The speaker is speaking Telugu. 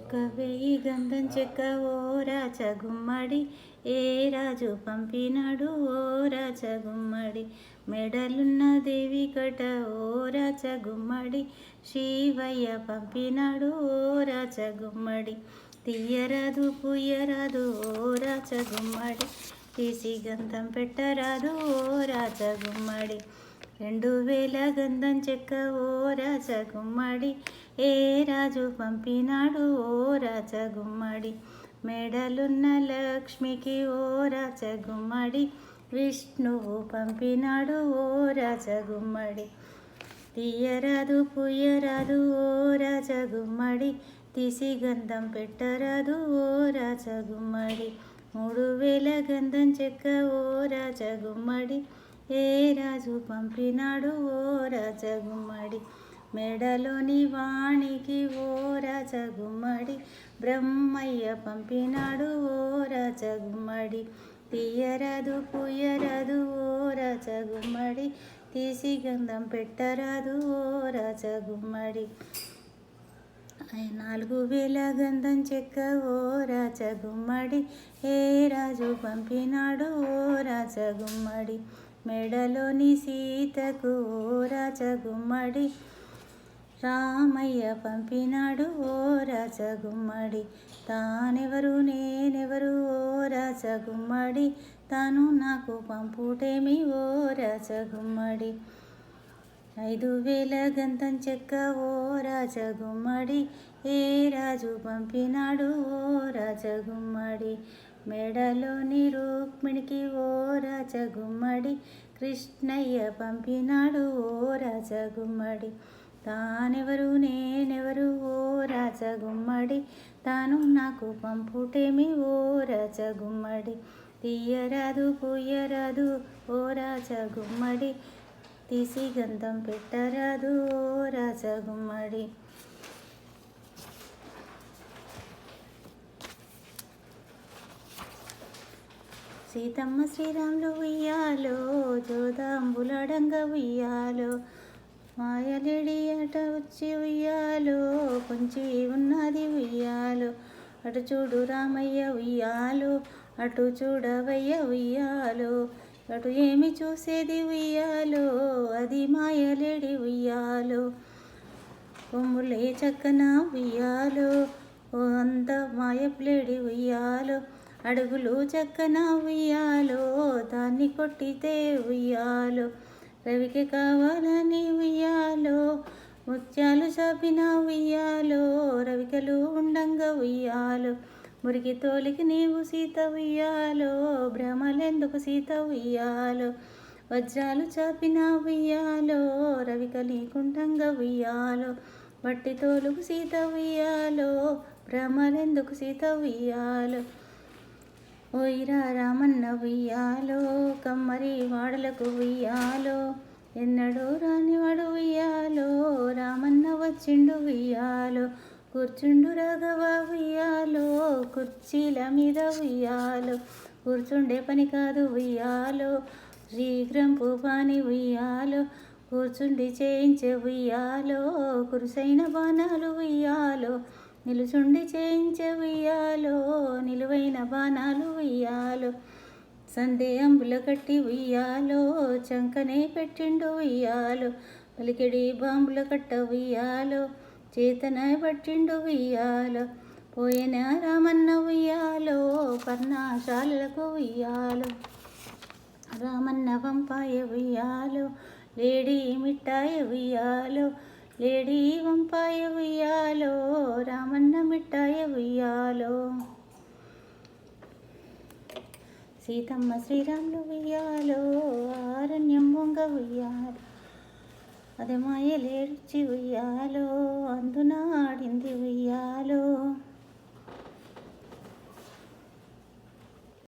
ఒక్క వెయ్యి గంధం చెక్క ఓ రాచగుమ్మడి, ఏ రాజు పంపినాడు ఓ రాచగుమ్మడి. మెడలున్న దేవి కట ఓ రాచగుమ్మడి, శివయ్య పంపినాడు ఓ రాచగుమ్మడి. తీయరాదు పుయ్యరాదు ఓ రాచగుమ్మడి, తీసి గంధం పెట్టరాదు ఓ రాచగుమ్మడి. 2000 గంధం చెక్క ఓ రాచగుమ్మడి, ఏ రాజు పంపినాడు ఓ రాచగుమ్మడి. మెడలున్న లక్ష్మికి ఓ రాచగుమ్మడి, విష్ణువు పంపినాడు ఓ రాచగుమ్మడి. తీయరాదు పుయ్యరాదు ఓ రాచగుమ్మడి, తీసి గంధం పెట్టరాదు ఓ రాచగుమ్మడి. 3000 గంధం చెక్క ఓ రాచగుమ్మడి, ఏ రాజు పంపినాడు ఓ రాచగుమ్మడి. మెడలోని వాణికి ఓ రాచగుమ్మడి, బ్రహ్మయ్య పంపినాడు ఓ రాచగుమ్మడి. తీయరాదు పుయ్యరాదు ఓ రాచగుమ్మడి, తీసి గంధం పెట్టరాదు ఓ రాచగుమ్మడి. 4000 గంధం చెక్క ఓ రాచగుమ్మడి, ఏ రాజు పంపినాడు ఓ రాచగుమ్మడి. మెడలోని సీతకు ఓ రాచగుమ్మడి, రామయ్య పంపినాడు ఓ రాచగుమ్మడి. తానెవరు నేనెవరు ఓ రాచగుమ్మడి, తాను నాకు పంపుటేమి ఓ రాచగుమ్మడి. 5000 గంధం చెక్క ఓ రాచగుమ్మడి, ఏ రాజు పంపినాడు ఓ రాచగుమ్మడి. మెడలోని రుక్మిణికి ఓ రాచగుమ్మడి, కృష్ణయ్య పంపినాడు ఓ రాచగుమ్మడి. తానెవరు నేనెవరు ఓ రాచగుమ్మడి, తాను నాకు పంపుటేమి ఓ రాచగుమ్మడి. తీయరాదు పుయ్యరాదు ఓ రాచగుమ్మడి, తీసి గంధం పెట్టరాదు ఓ రాచగుమ్మడి. సీతమ్మ శ్రీరాములు ఉయ్యాలో, జోదాంబులడంగ ఉయ్యాలో, మాయలేడి అట వచ్చి ఉయ్యాలో, కొంచి ఉన్నది ఉయ్యాలో. అటు చూడు రామయ్య ఉయ్యాలో, అటు చూడవయ్య ఉయ్యాలో, అటు ఏమి చూసేది ఉయ్యాలో, అది మాయలేడి ఉయ్యాలో. కొమ్ములే చక్కన ఉయ్యాలో, ఓ అంత మాయపులేడి ఉయ్యాలో. అడుగులు చక్కన ఉయ్యాలో, దాన్ని కొట్టితే ఉయ్యాలో. రవికి కావాలని ఉయ్యాలో, ముత్యాలు చాపిన ఉయ్యాలో, రవికలు ఉండంగా ఉయ్యాలో. మురికి తోలికి నీవు సీత ఉయ్యాలో, భ్రమలెందుకు సీత ఉయ్యాలో. వజ్రాలు చాపిన ఉయ్యాలో, రవికలి కుండంగా ఉయ్యాలో. వట్టి తోలుకు సీత ఉయ్యాలో, భ్రమలెందుకు సీత ఉయ్యాలో. ఓయిరా రామన్న ఉయ్యాలో, కమ్మరి వాడలకు ఉయ్యాలో, ఎన్నడూ రానివాడు ఉయ్యాలో, రామన్న వచ్చిండు ఉయ్యాలో. కూర్చుండు రాఘవ ఉయ్యాలో, కుర్చీల మీద ఉయ్యాలో, కూర్చుండే పని కాదు ఉయ్యాలో, శీఘ్రంపు పాని ఉయ్యాలో. కూర్చుండి చేయించే ఉయ్యాలో, కురుసైన బాణాలు ఉయ్యాలో, నిలుచుండి చేయించే ఉయ్యాలో, నిలువైన బాణాలు ఉయ్యాలో. సందే అంబుల కట్టి ఉయ్యాలో, చంకనే పెట్టిండు ఉయ్యాలో, పలికిడి బాంబుల కట్ట ఉయ్యాలో, చేతన పట్టిండు ఉయ్యాలో. పోయిన రామన్న ఉయ్యాలో, పర్ణశాలలకు ఉయ్యాలో, రామన్న వంపాయ ఉయ్యాలో, లేడీ మిఠాయ ఉయ్యాలో, లేడీ వంపాయ ఉయ్యాలో, రామన్న మిఠాయ ఉయ్యాలో. సీతమ్మ శ్రీరాములు ఉయ్యాలో, ఆరణ్యం వంగ ఉయ్యాలో, అదే మాయలేడ్చి ఉయ్యాలో, అందున ఆడింది ఉయ్యాలో.